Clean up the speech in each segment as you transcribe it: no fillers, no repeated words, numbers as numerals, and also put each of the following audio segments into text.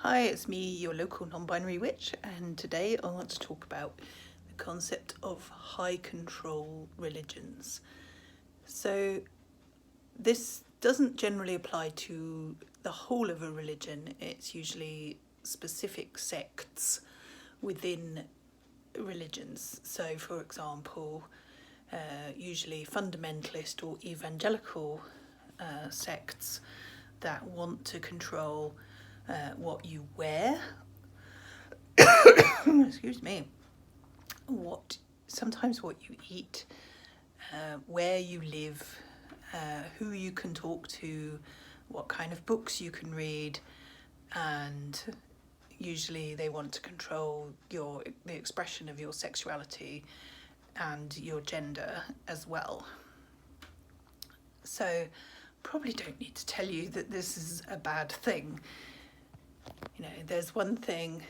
Hi, it's me, your local non-binary witch, and today I want to talk about the concept of high control religions. So this doesn't generally apply to the whole of a religion. It's usually specific sects within religions. So for example, usually fundamentalist or evangelical sects that want to control what you wear, excuse me, sometimes what you eat, where you live, who you can talk to, what kind of books you can read, and usually they want to control the expression of your sexuality and your gender as well. So probably don't need to tell you that this is a bad thing. You know, there's one thing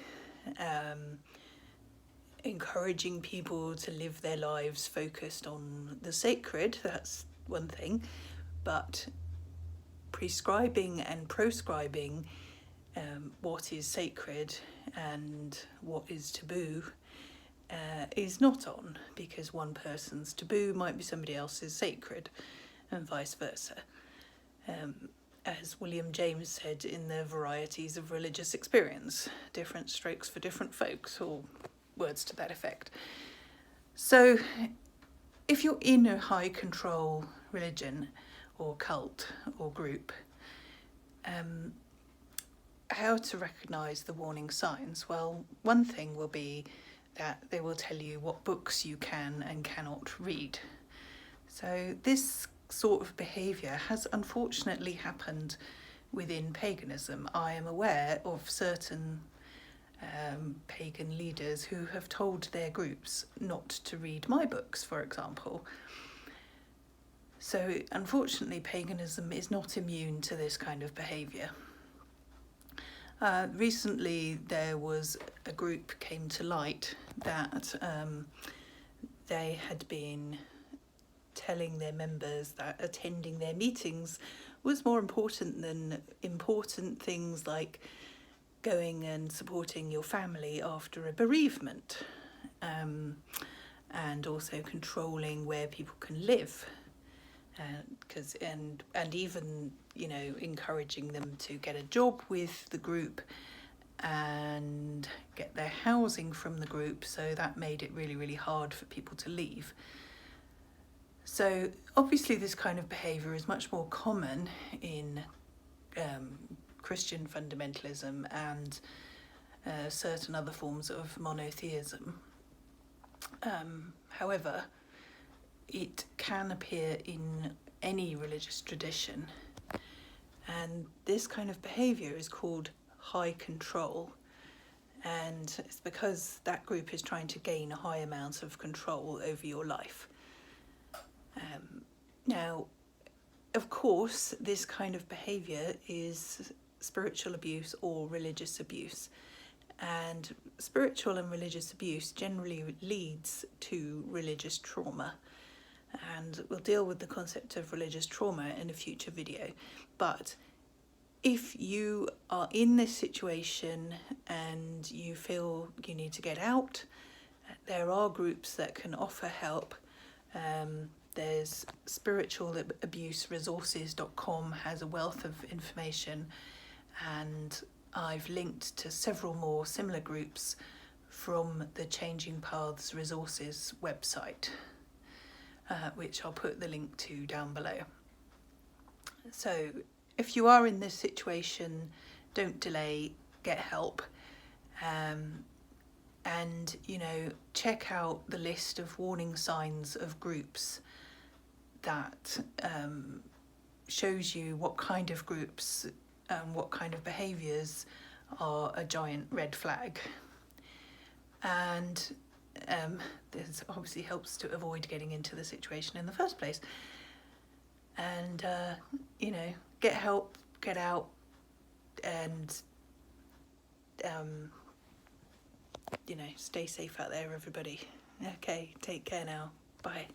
encouraging people to live their lives focused on the sacred, that's one thing, but prescribing and proscribing what is sacred and what is taboo is not on, because one person's taboo might be somebody else's sacred and vice versa. As William James said in the Varieties of Religious Experience, different strokes for different folks, or words to that effect. So if you're in a high control religion or cult or group, how to recognise the warning signs? Well, one thing will be that they will tell you what books you can and cannot read. So this sort of behaviour has unfortunately happened within paganism. I am aware of certain pagan leaders who have told their groups not to read my books, for example. So unfortunately, paganism is not immune to this kind of behaviour. Recently, there was a group came to light that they had been telling their members that attending their meetings was more important than important things like going and supporting your family after a bereavement, and also controlling where people can live, and even, you know, encouraging them to get a job with the group and get their housing from the group, so that made it really, really hard for people to leave. So obviously this kind of behaviour is much more common in Christian fundamentalism and certain other forms of monotheism. However, it can appear in any religious tradition, and this kind of behaviour is called high control, and it's because that group is trying to gain a high amount of control over your life. Now, of course, this kind of behaviour is spiritual abuse or religious abuse, and spiritual and religious abuse generally leads to religious trauma, and we'll deal with the concept of religious trauma in a future video. But if you are in this situation and you feel you need to get out, there are groups that can offer help. There's spiritualabuseresources.com has a wealth of information, and I've linked to several more similar groups from the Changing Paths Resources website, which I'll put the link to down below. So if you are in this situation, don't delay, get help. And, you know, check out the list of warning signs of groups that shows you what kind of groups and what kind of behaviours are a giant red flag. And this obviously helps to avoid getting into the situation in the first place. And, you know, get help, get out, and you know, stay safe out there, everybody. Okay, take care now. Bye.